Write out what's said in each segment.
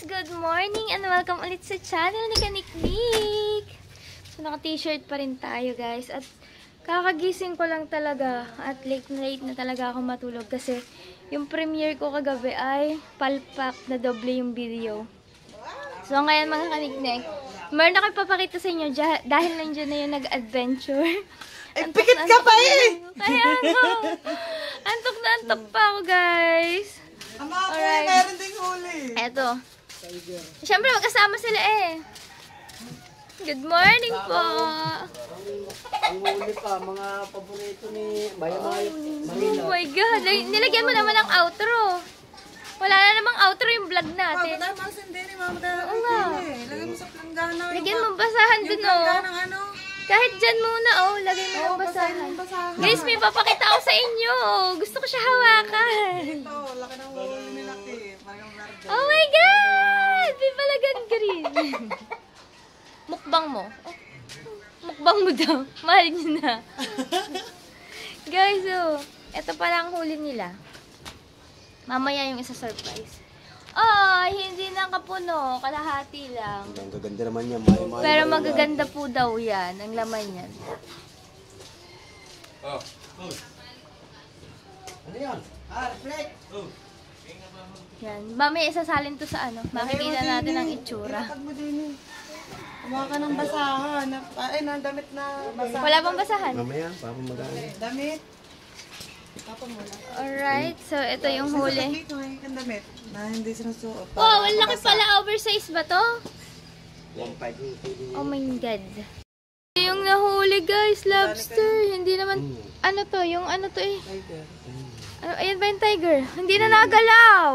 Good morning and welcome ulit sa channel ni Kaniknik. So, naka-t-shirt pa rin tayo guys. At kakagising ko lang talaga at late na talaga ako matulog kasi yung premiere ko kagabi ay palpak na doble yung video. So ngayon mga Kaniknik, meron ako ipapakita sa inyo dahil nandiyan na yung nag-adventure. Pikit ka pa eh! Kaya ako, antok na antok pa ako guys. Ama ako, meron ding huli. Eto. Siyempre magkasama sila eh. Good morning po. Ang huli pa, mga paborito ni Marina. Oh my God. Nilagyan mo naman ng outro. Wala na namang outro yung vlog natin. Mama, tayo sindi ni Mama tayo. Oo nga. Lagay mo sa planggana. Lagyan mo basahan dun oh. Yung planggana ano? Kahit dyan muna oh. Lagay mo ng basahan. Guys, may papakita ako sa inyo. Gusto ko siya hawakan. Ito, laki ng huli ni Laki. Oh my God! May palagan green. Mukbang mo. Mukbang mo daw. Mahal niyo na. Guys, oh. Ito pala ang huli nila. Mamaya yung isa surprise. Ay, hindi na kapuno. Kalahati lang. Ang gaganda naman niya. Pero magaganda po daw yan. Ang laman yan. Ano yan? Reflect! Yan. Mamaya isasalin to sa ano. Makikita natin ang itsura. Ilapag mo din eh. Kumaha ka ng basahan. Ay, damit na basahan. Wala bang basahan? Mamaya, para magana. Damit. Alright. So, ito yung huli. Dito ngayon kang damit na hindi sinusuot. Oh, ang laki pala. Oversize ba to? 1.5 Oh my God. Yung nahuli guys, lobster. Hindi naman, ano to? Yung ano to eh? Ano, ayan ba yung tiger? Hindi na nagalaw.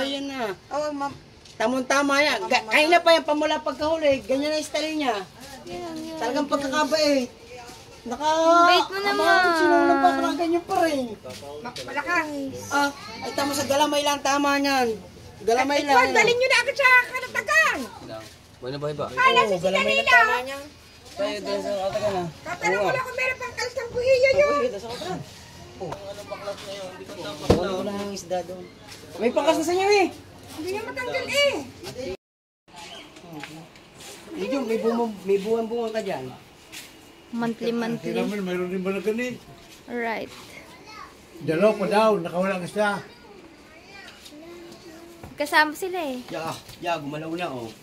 Yan na. Oh, ma'am. Tamon-tama yan. Kahina pa yan, pamula pagkahuli. Ganyan na yung style niya. Talagang pagkakabait. Bait mo naman. Sinulang pa, parang ganyan pa rin. Malakas. Ay tama sa galamay lang, tama niyan. Galamay lang. Dalhin nyo na agad sa kanatagan. Bueno ba iba? Hala, si galamay lang tama niya. Tayo doon sa katagan na. Tatanong ko lang kung meron pang kalsang buhiya yun. Dito sa katagan. Wala ang isda doon. May pangkas na sa inyo eh. Hindi nga matanggal eh. Medyo may buwan-buwan ka dyan. Monthly. Mayroon din ba na gani? Alright. Dalaw pa daw, nakawalang isda. Kasama sila eh. Gumalaw na oh.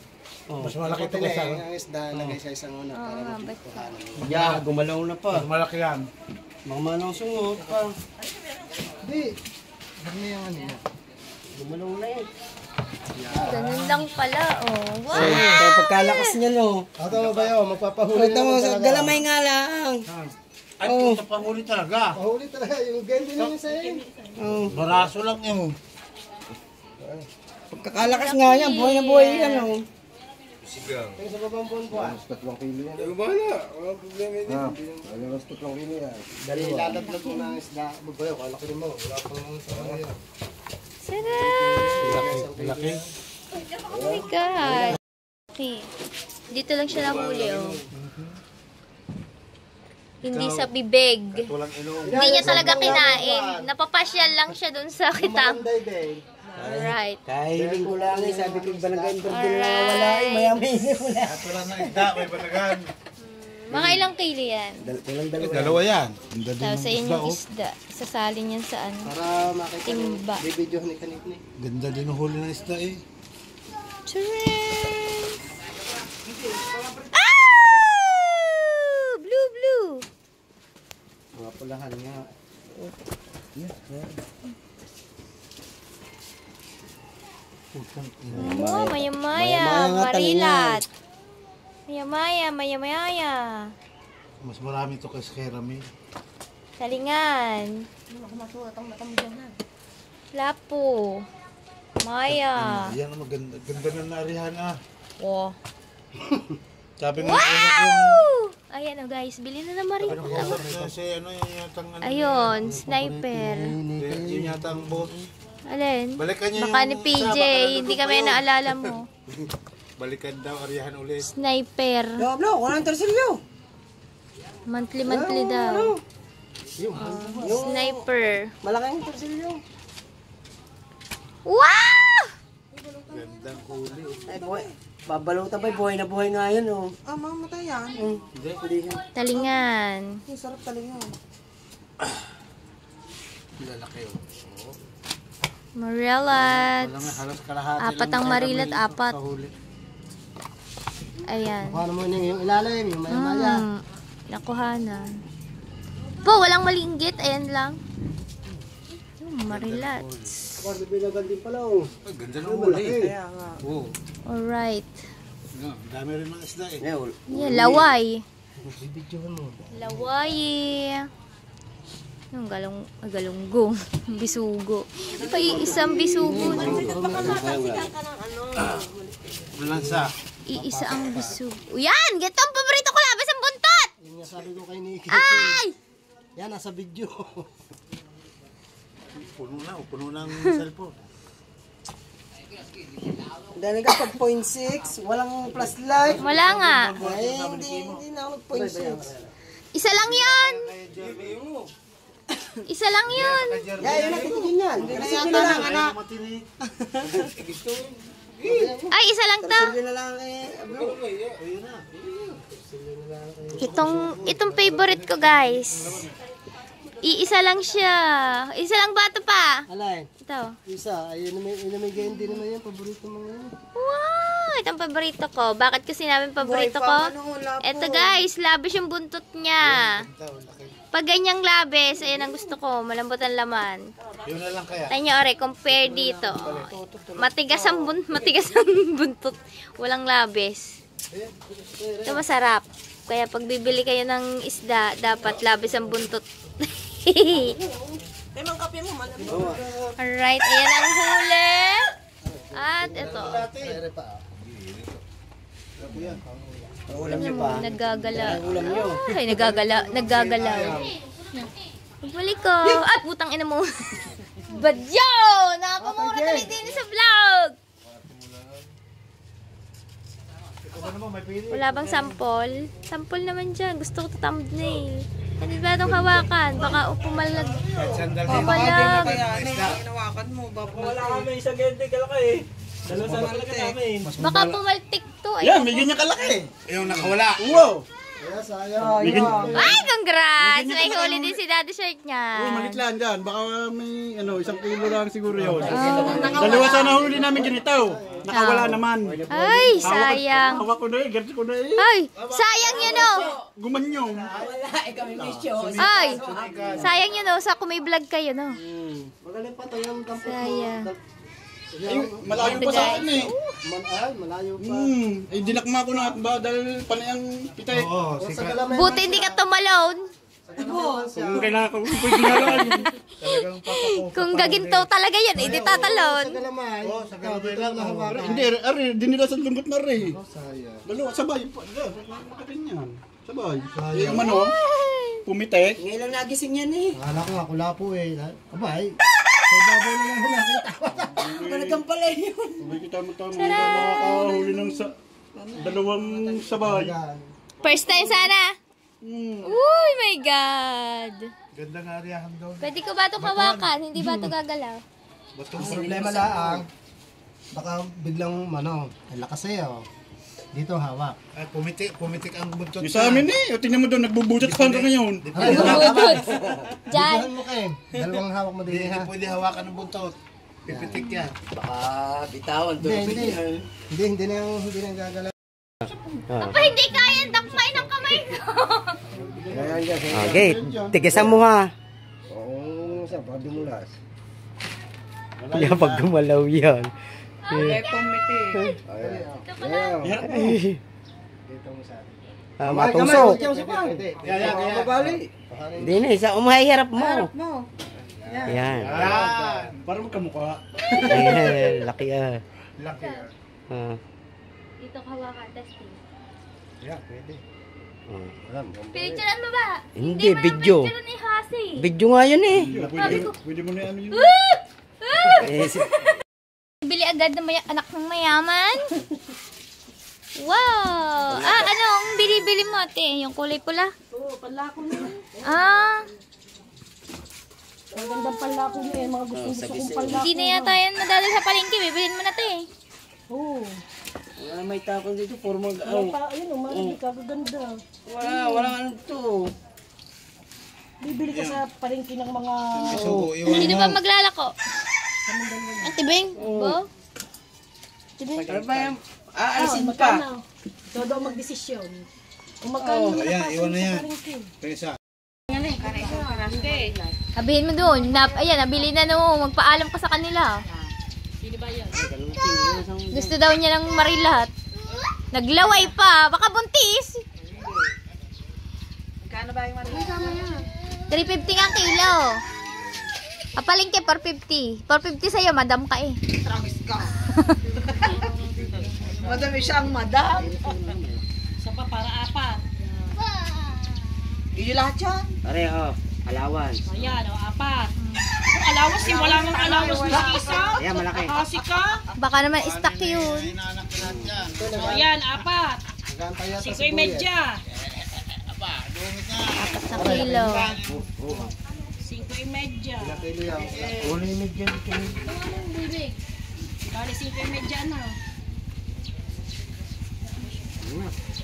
Mas malaki ito kasi. Ang isda lagay sa isang una para Ba't? gumalaw na pa. Mas malaki yan. Mga manong sungot pa. Hindi. Gumalaw na yan. Ganun lang pala oh. Wow! Ito pagkalakas niya no. Ito ba yun? Magpapahuli Ito mo sa galamay nga lang. Ay, ito pahuli talaga. Pahuli talaga, yung ganyan din yung sa'yo. Baraso lang yun. Pagkakalakas nga yan, buhay na buhay yan oh. Kaya sa babang buwan. Mas 3 kilo yan. Yung bala, walang problema yun. Mas 3 kilo yan. Dali, lalaglag mo na isda. Magbayaw, kalaki rin mo. Wala pang sa mga yan. Sarap! Laki. Oh my God! Okay. Dito lang siya nahuli oh. Hindi sa bibig. Walang ilong. Hindi niya talaga kinain. Napapasyal lang siya dun sa kitang. Alright. Kahiling ko lang eh, sabi ko barangay din na wala eh, maya-maya wala. At wala na isda, may banagan. Mga ilang kilo yan? Dalawa yan. Tapos sa yung isda. Sasalin yan sa ano. Para makita Timba. yung video ni Kaniknik. Ganda din ang huli ng isda eh. Tcharam! Ah! Blue! Mga pulahan nga. Oh, maya-maya. Marilat. Maya-maya. Mas marami ito kay Skerami. Salingan. Lapo. Maya. Yan ang maganda. Ganda na naarihan ah. Oh. Sabi ng unak yung... Wow! Ayan o guys, bili na naman rin. Sabi ng unak kasi ano yung yatang... Ayun, sniper. Yung yatang boss. Alin? Balikan niyo Baka ni yung- PJ, hindi kami naalala mo. Balikan daw, arihan ulit. Sniper. Doblo, walang tersilyo. Monthly daw. Sniper. Malaking tersilyo. Wow! buhay. Babalutan pa, buhay na buhay nga yan, oh. Ah, mamatay yan. Hindi yan. Talingan. Yung sarap talingan. Lalaki oh. Marilat. Wala nga halos kalahati. Apat ang marilat, apat. Kahuli. Ayan. Paano mo yung ilalim, yung maya-maya. Nakuhanan. Po, walang malinggit. Ayan lang. Marilat. Ako, binagan din pala, oh. Ay, ganda ng huli. Kaya nga. Oo. Alright. No, dami rin mga isda eh. Yeah, laway. Bibidyohan mo. Laway. Yung galunggong. Bisugo. Pa isang bisugo. Bulansa. Iisa ang bisugo. Yan! Ganito ang paborito ko, labas ang buntot! Yung nga sabi ko kay Nikki. Ay! Yan, nasa video. Puno ng cellphone. Dahil ka pag 0.6, walang plus light. Wala nga. Ay, hindi na ako 0.6. Isa lang yan! Isa lang yun! Yeah, yun ang titigin yan. Kasi yun na lang, anak. Ay, isa lang to! Sige na lang, bro. Itong favorite ko, guys. Iisa lang siya. Isa lang ba ito pa? Alay, Ito. isa. Ayun na may ganyan din naman yan. Paborito mo ngayon. Wow! Itong paborito ko. Bakit ko sinabing paborito ko? Ito, guys. Labis yung buntot niya. Pag ganyang labis, ayan ang gusto ko. Malambot ang laman. Yun na lang kaya. Tayo ore, compare dito. Matigas ang buntot. Walang labis. Ito masarap. Kaya pag bibili kayo ng isda, dapat labis ang buntot. Alright, ayan ang huli. At ito. Ulam niyo pa. Nagagala. Ulam niyo. Ay, nagagala. Balik ko. At putang ina mo. Badyo! Nakamura tuloy din sa vlog. Wala bang sample? Sample naman dyan. Gusto ko ito thumbnail. Hindi ba itong hawakan? Baka pumalag. Sandal Pumalag. Kaya hinawakan mo. Wala kami isang gente kalaki. Dalawa sa kalaki namin. Baka pumaltik to. Yan, may ganyan kalaki. Yung nakawala. Wow! Ay, congrats! May huli din si Daddy Shirt niya. Malit lang dyan. Baka may 1 kilo lang siguro yun. Dalawa sana huli namin ganito. Nakawala naman. Ay, sayang. Hawak ko na ganito ko na Ay, sayang yun oh. Gumanyong. Ay, sayang yun oh. Sa kung may vlog kayo no. Magaling pa tayo yung kampo. Sayang. Malayo pa sa akin eh. Malayo pa. Dinakma ko na ba dahil panayang pitek. Oo, sikat. Buti hindi ka tumalon. Kung kailangan ko, pwede nga lang. Talagang papako. Kung gaginto talaga yan, hindi tatalon. Galamay. Oo, sa gabi lang Pero hindi, ari, dinilasan lungkot na rin. Dalawa, sabay. Makaganyan. Sabay. Yung ano, pumitek. Ngayon lang nagising yan eh. Akala ko ako lapo eh. Abay. Sa babaw na lang nakita. Talagang pala yun. Sabay kita mo tama. Nakakahuli ng dalawang sabay. First time sana. Uy, my God. Ganda nga ariyahan daw. Pwede ko ba ito hawakan? Hindi ba ito gagalaw? Batong Problema lang. Baka biglang lakas sa'yo. Dito hawak. Ay, pumitik ang buntot. Yung sa amin eh. Tingnan mo doon, nagbubutot pa hanggang ngayon. Budod. Diyan. mo kayo. Dalawang hawak mo Hindi pwede hawakan ng buntot. Pipitik yan. Baka bitawan. Hindi na gagalaw. Apa, hindi kaya dakmay ng kamay ko. Okay, tigisan mo ha. Oo, sa pagdumulas. Kaya pag gumalaw yan. Matusok. Hindi na, isa umahirap mo. Yan. Para magkamukha. Ayan, laki ah. Laki. Dito ka hawakan, testing. Yeah, pwede. Pinicturean mo ba? Hindi, video. Picture ni Hasi. Video nga yun eh. Pwede mo na ano yun. Bili agad ng anak ng mayaman. Wow! Ano ang bili-bili mo, ate? Yung kulay pula? Oo, palako na yun. Ang gandang palako niya eh. Mga gusto kong palako. Hindi na yata yan madadal sa palengke. Bibilin mo na, ate. Oo. May takon dito, puro mag... Ayun, umalig ka, gaganda. Wala ano to. Bibili ka sa palengke ng mga... So, iwan Sino mo. ba maglalako? Ate Beng? Bo? Ate Beng? Ano ba yan? Aalisin pa. Todo magdesisyon. Kung magkano na Ayan, napasok iwan na sa yan. palengke. Pesa. Sabihin mo doon, ayan, nabili na no, magpaalam ka sa kanila. Gusto daw niya ng marilahat. Naglaway pa, baka buntis. Magkano ba yung marami? 350 nga ang kilo. Papalingke, 450. 450 sa'yo, madam ka eh. Madami siyang madam. Isa pa para 4. Hindi lahat yan. Pare, alawan. Ayan, 4. Alawas eh, wala nang alawas na isa. Ayan, malaki. Kasi ka. Baka naman stock yun. Inaanak ko lahat yan. Ayan, 4. 5.30. 4 na kilo. 5.30. Ulo yung medyan. Bali 5.30 na.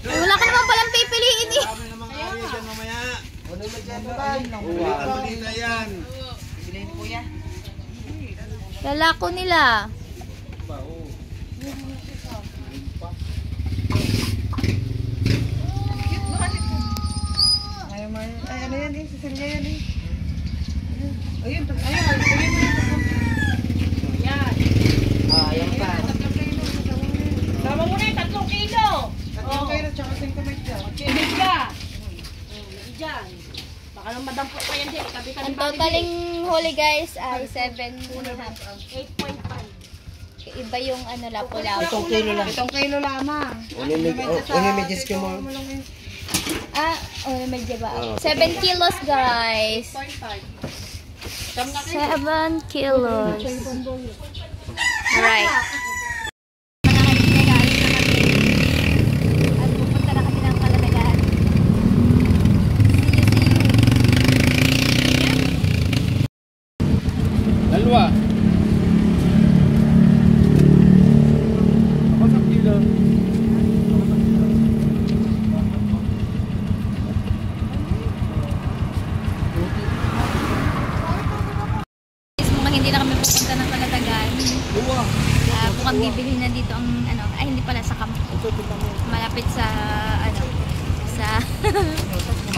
Ay, wala ka naman palang pipiliin eh. Kami namang ari dyan mamaya. Balita yan. Lalako nila. Ay, ano yan eh? Cecilia yan eh. Ayun. Ayan pa. Sama mo na yung 3 kilo. 3 kilo, tsaka 5.30. 5.30. Diyan. Baka nang madampot pa yan din. Tabi ka Ang totaling huli guys ay 7.5. 8.5. Iba yung ano, lapo-lapo. 7 kilo lang. 7 kilo lamang. Ulo medyan ko mo. Ah, medyo ba? 7 kilos guys. 7 kilos. Alright. At pupunta na kami ng Kalamagahan. Dalawa. Mukhang hindi na kami pupunta ng Kalatagan. Mukhang bibili na dito ang ano, ay hindi pala sa camp. Malapit sa ano, sa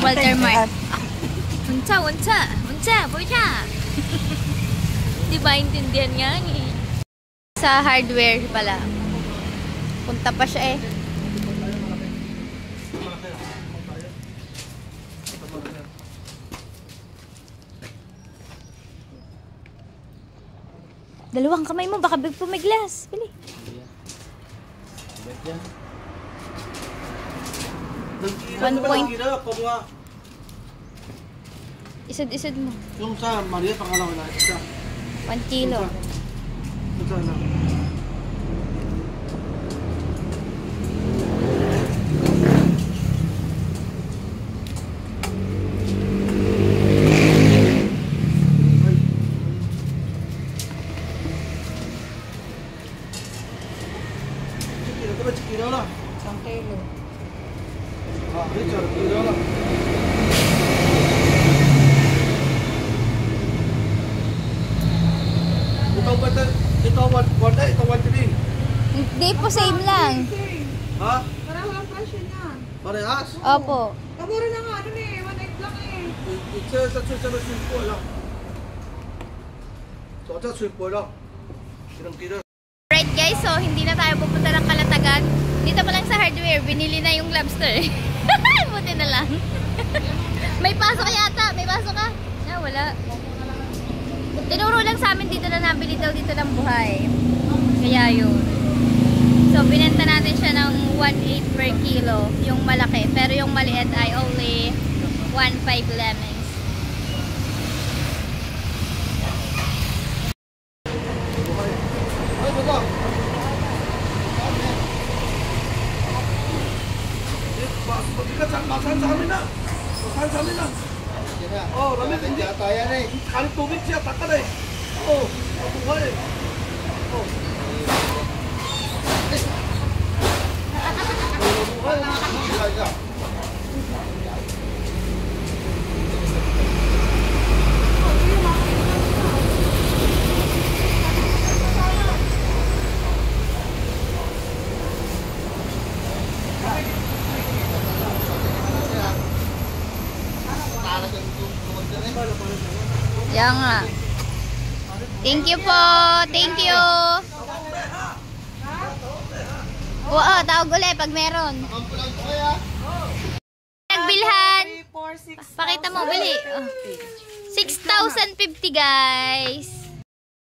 Walter Mart. Unsa, boya. Di ba intindihan nga eh. Sa hardware pala. Punta pa siya eh. Dalawang kamay mo, baka pumiglas. Bili. One point. Isod-isod mo. Yung sa Maria, pangalawa na. Isa. 1 kilo. Isa na. Kilo lang. 1 kilo. Richard, kilo lang. Ito 1.3. Hindi po, same lang. Ha? Parang walang presyo niyan. Parehas? Opo. Paboro na nga, ano eh, 1.8 lang eh. Isa sa sweet po lang. So, sa sweet po lang. Kilo. Right guys, so hindi na tayo pupunta ng Kalatagan. Dito pa lang sa hardware, binili na yung lobster. Buti na lang. May pasok yata, may pasok ka? Ah, wala. Tinuro lang sa amin dito na nabili daw dito ng buhay. Kaya yun. So, binenta natin siya ng 1.8 per kilo, yung malaki. Pero yung maliit ay only 1.5 lemons. Ay, baba. Masahan sa amin na. Masahan sa amin na. Oh, lamig hindi. Kaya na eh. Kalit tubig siya, takal eh. Oh, mabuhay eh. Oh. Kaya nga. Thank you po. Thank you. Oo, tawag ulit pag meron. Nagbilhan. Pakita mo, bili. Oh. 6,050 guys.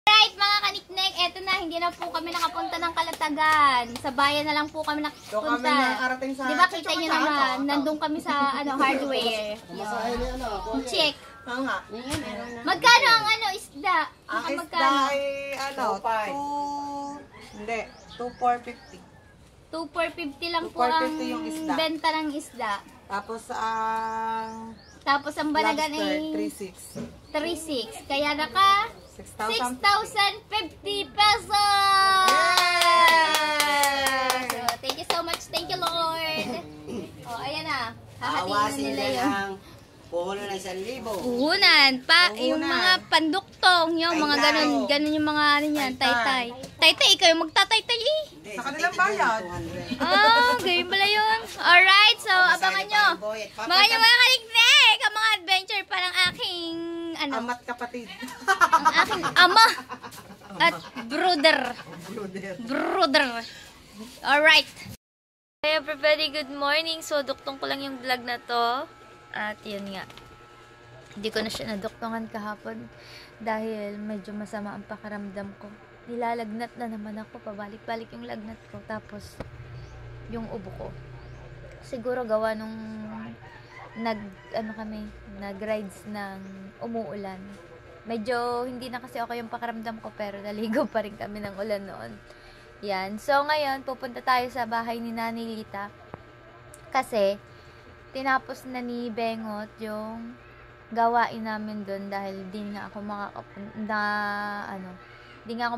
Right, mga kaniknek, eto na, hindi na po kami nakapunta ng Kalatagan. Sa bayan na lang po kami nakapunta. Di ba kita nyo naman, nandun kami sa hardware. Check. Magkano ang isda? Ang isda Magkano? ay 2,450. 2,450 lang po 2,450 ang yung isda. benta ng isda. Tapos ang ang banagan lobster, ay 3,600. 3,600. Kaya naka 6,050 pesos! So, thank you so much. Thank you, Lord. Ayan na. Hahatiin na nila yun. Puhulo na 1,000. Puhunan. Yung mga panduktong, yung mga ganun yung mga ano yan, tay-tay. Tay-tay, ikaw yung magtatay-tay eh. Sa kanilang bayad. Ganyan pala yun. Alright, so abangan nyo. Mga kaliknek, ang mga adventure pa ng aking, Ama't kapatid. ang aking ama at brother. Alright. Hey everybody, good morning. So, duktong ko lang yung vlog na to. At yun nga. Hindi ko na siya naduktongan kahapon dahil medyo masama ang pakaramdam ko. Nilalagnat na naman ako. Pabalik-balik yung lagnat ko. Tapos, yung ubo ko. Siguro gawa nung nag-rides ng umuulan. Medyo hindi na kasi ako yung pakaramdam ko pero naligo pa rin kami ng ulan noon. Yan. So, ngayon, pupunta tayo sa bahay ni Nanay Lita. Kasi, tinapos na ni Bengot yung gawain namin doon dahil di nga ako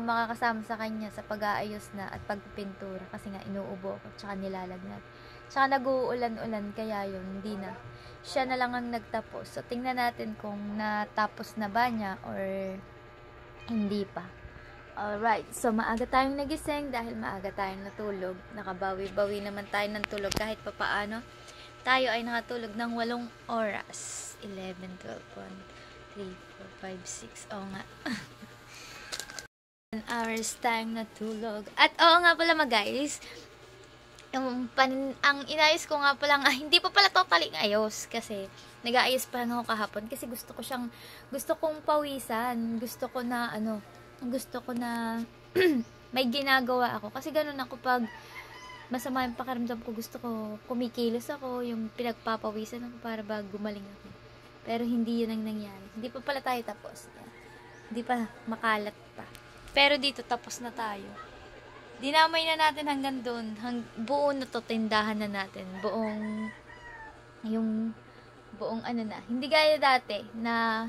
makakasama sa kanya sa pag-aayos na at pagpipintura kasi nga inuubo ako tsaka nilalagnat. Tsaka nag-uulan-ulan kaya yun, hindi na. Siya na lang ang nagtapos. So, tingnan natin kung natapos na ba niya or hindi pa. Alright, so maaga tayong nagising dahil maaga tayong natulog. Nakabawi-bawi naman tayo ng tulog kahit papaano. Tayo ay nakatulog ng 8 oras. 11, 12, 1, 3, 4, 5, 6. Oo nga. 1 hours tayong natulog. At oo nga pala guys, ang inayos ko nga pala, hindi pa pala totally ayos kasi nag-aayos pa lang ako kahapon kasi gusto kong pawisan. Gusto ko na may ginagawa ako. Kasi ganun ako pag masama yung pakiramdam ko, gusto ko kumikilos ako, yung pinagpapawisan ako para ba gumaling ako. Pero hindi yun ang nangyari. Hindi pa pala tayo tapos. Hindi pa makalat pa. Pero dito tapos na tayo. Dinamay na natin hanggang doon. Buo na to, tindahan na natin. Buong hindi gaya dati na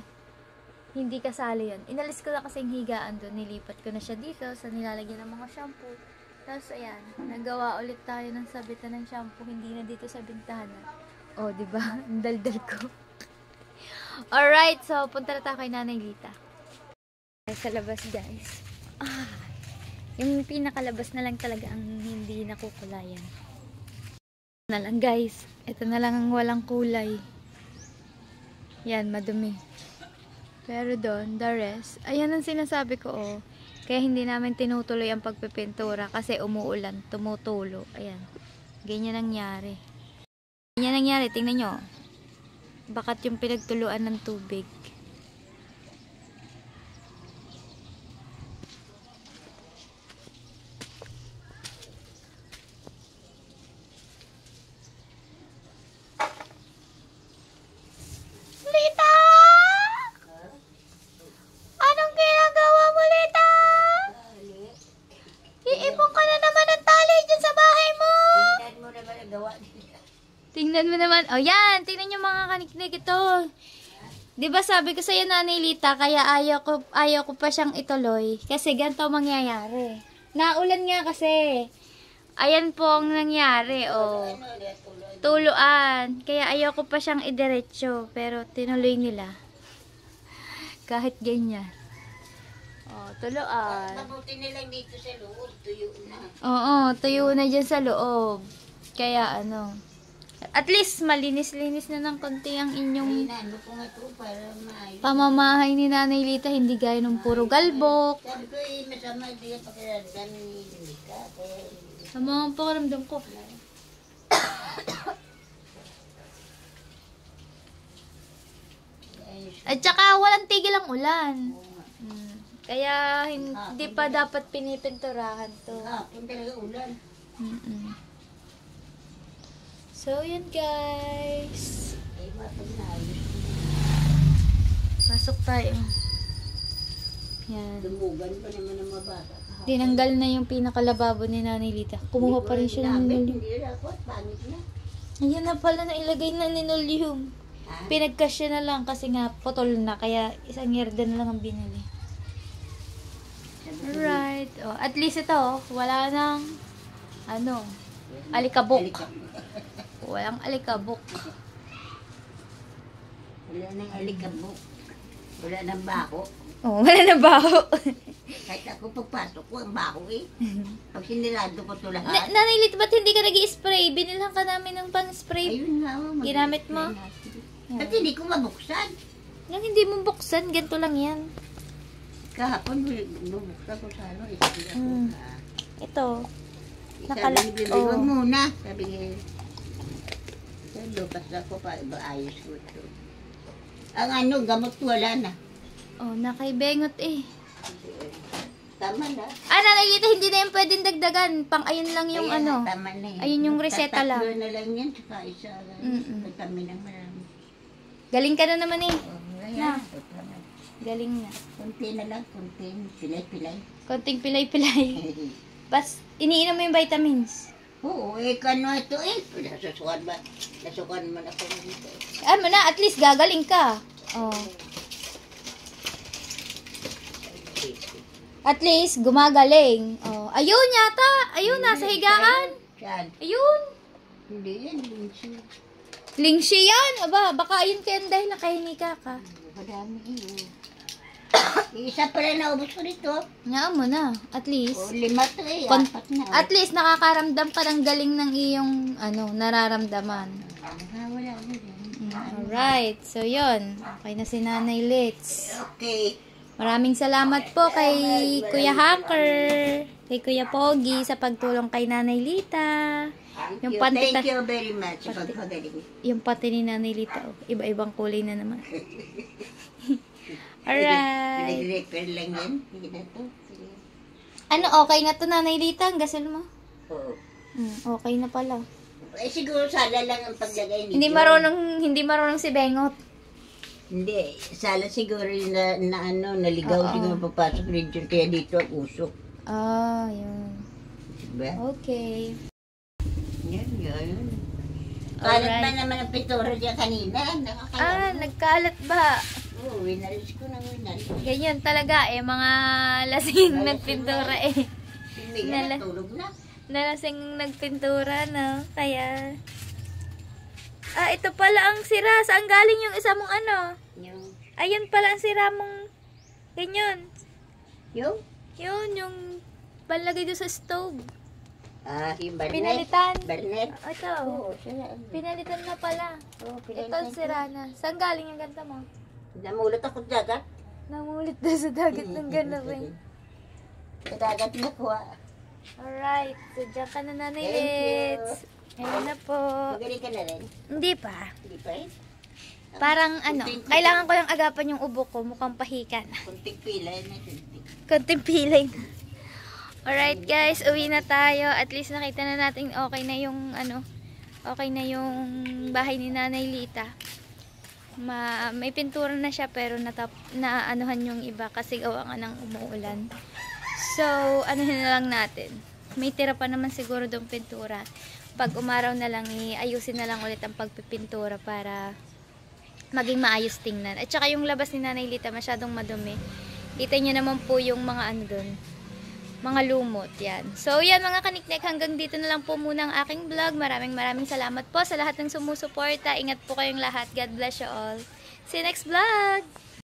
hindi kasali yun. Inalis ko na kasi yung higaan doon. Nilipat ko na siya dito sa nilalagyan ng mga shampoo. Tapos, ayan. Nagawa ulit tayo ng sabitan ng shampoo. Hindi na dito sa bintahan. O, diba? Ang daldal ko. Alright. So, punta na tayo kay Nanay Lita. Sa labas, guys. Yung pinakalabas na lang talaga ang hindi nakukulayan. Na lang, guys. Ito na lang ang walang kulay. Yan, madumi. Pero doon, the rest, ayan ang sinasabi ko, oh. Kaya hindi namin tinutuloy ang pagpipintura kasi umuulan, tumutulo. Ayan. Ganyan nangyari. Tingnan nyo. Bakat yung pinagtuluan ng tubig. Tingnan mo naman. Oh, yan. Tingnan nyo mga kaniknik ito. Diba sabi ko sa'yo, Nanay Lita, kaya ayaw ko pa siyang ituloy. Kasi ganito mangyayari. Naulan nga kasi. Ayan po ang nangyari, oh. Tuluan. Kaya ayaw ko pa siyang idiretso. Pero tinuloy nila. Kahit ganyan. Oh, tuluan. Mabuti nilang dito sa loob, tuyo na. Oo, tuyo na dyan sa loob. Kaya At least, malinis-linis na ng konti ang inyong Ano ko nga ito para maayos. pamamahay ni Nanay Lita. Hindi gaya ng puro galbok. Sabi ko masama din yung pakiramdam ni Lika. Kaya Sa mga pakiramdam ko. At saka, walang tigil ang ulan. Kaya, hindi pa dapat pinipinturahan to. hapon talaga ulan. So, yun guys. Eh, mapag naayos. Pasok tayo. Yan. Dumugan pa naman ang mga bata. Tinanggal na yung pinakalababo ni Nanay Lita. Kumuha pa rin siya ng linoleum. Hindi na ako at pangit na. Ayan na pala, nailagay na linoleum. Pinagkasya na lang kasi nga putol na. Kaya isang yerda na lang ang binili. Alright. Oh, at least ito, wala nang alikabok. Walang alikabok. Wala nang alikabok. Wala nang bako. Oh, wala na baho. Kahit ako pagpasok ko, ang bako eh. Pag sinilado ko ito lahat. Nanay Lita, ba't hindi ka nag-i-spray? Binilhan ka namin ng pang-spray. Ayun nga. Ginamit mo? At hindi ko mabuksan. Yung hindi mo buksan, ganito lang yan. Kahapon, bubuksan ko sa ano. Isabi ako. Ito. Sabi ni Bibi, wag muna. Sabi niya, lupas ako pa, ayos ko ito. Ang gamot wala na. Oh, nakaibengot eh. Tama na. Nanay Lita, hindi na yung pwedeng dagdagan. Pang ayun lang yung Ayan, tama na eh. Ayun yung reseta lang. Tatlo na lang yan, saka isa lang. Kami na marami. Galing ka na naman eh. Ayan, Galing na. kunti na lang, kunti. Pilay-pilay. Konting pilay-pilay. Bas, iniinom mo yung vitamins. Oo, kano ito eh. Nasusukan ba? Nasukan man ako dito. Ano na, at least gagaling ka. Oh. At least, gumagaling. Oh. Ayun yata. Ayun, nasa higaan. Saan? Ayun. Hindi yan, linsi. Lingshi yan. Aba, baka ayun kayo dahil nakahinika ka. Madami eh. Isa pala naubos ko dito. Nga mo na. At least. O, 5 to eh. Kon- 4 na. At least, nakakaramdam ka ng galing ng iyong, nararamdaman. Wala na yan. Alright. So, yun. Okay na si Nanay Litz. Okay. Maraming salamat po kay Kuya Hacker, kay Kuya Pogi sa pagtulong kay Nanay Lita. Yung Thank you very much sa pagpagaling. Yung pati ni Nanay Lita, iba-ibang kulay na naman. Alright. Pinag-repair lang yan. Sige na to. Sige. Ano, okay na to Nanay Lita? Ang gasol mo? Oo. Okay na pala. Eh siguro sala lang ang paglagay nito. Hindi marunong si Bengot. Hindi. Sala siguro yung naligaw siguro papasok rin dyan. Kaya dito ang usok. Ah, yun. Diba? Okay. Yan. Kalat ba naman ang pintura dyan kanina? Nagkalat ba? Oo, winalis ko na winalis. Ganyan talaga mga lasing nagpintura eh. Hindi na natulog na. Nalasing nagpintura, no? Kaya... ito pala ang sira. Saan galing yung isa mong Yung? Ayun pala ang sira mong... Ganyan. Yung? Yun, yung panlagay doon sa stove. Yung barnet. Pinalitan. Barnet. Ito. Oo, sila. Pinalitan na pala. Oo, Ito ang sira na. Saan galing yung ganda mo? Namulot ako sa dagat. Namulit na sa dagat ng ganapin. Sa dagat na kuha. Alright. So, dyan ka na, Nanay Thank you. Litz. Ayun na po. Magaling ka na rin. Hindi pa. Hindi pa rin. Parang kailangan ko lang agapan yung ubo ko. Mukhang pahikan. Kunting pilay na kunting. Konting pilay na. Alright guys, uwi na tayo. At least nakita na natin okay na yung okay na yung bahay ni Nanay Lita. May pintura na siya pero naanuhan yung iba kasi gawa nga ng umuulan. So, anuhin na lang natin. May tira pa naman siguro doong pintura. Pag umaraw na lang, ayusin na lang ulit ang pagpipintura para maging maayos tingnan. At saka yung labas ni Nanay Lita masyadong madumi. Kita nyo naman po yung mga doon. Mga lumot, yan. So, yan mga kaniknek, hanggang dito na lang po muna ang aking vlog. Maraming salamat po sa lahat ng sumusuporta. Ingat po kayong lahat. God bless you all. See you next vlog!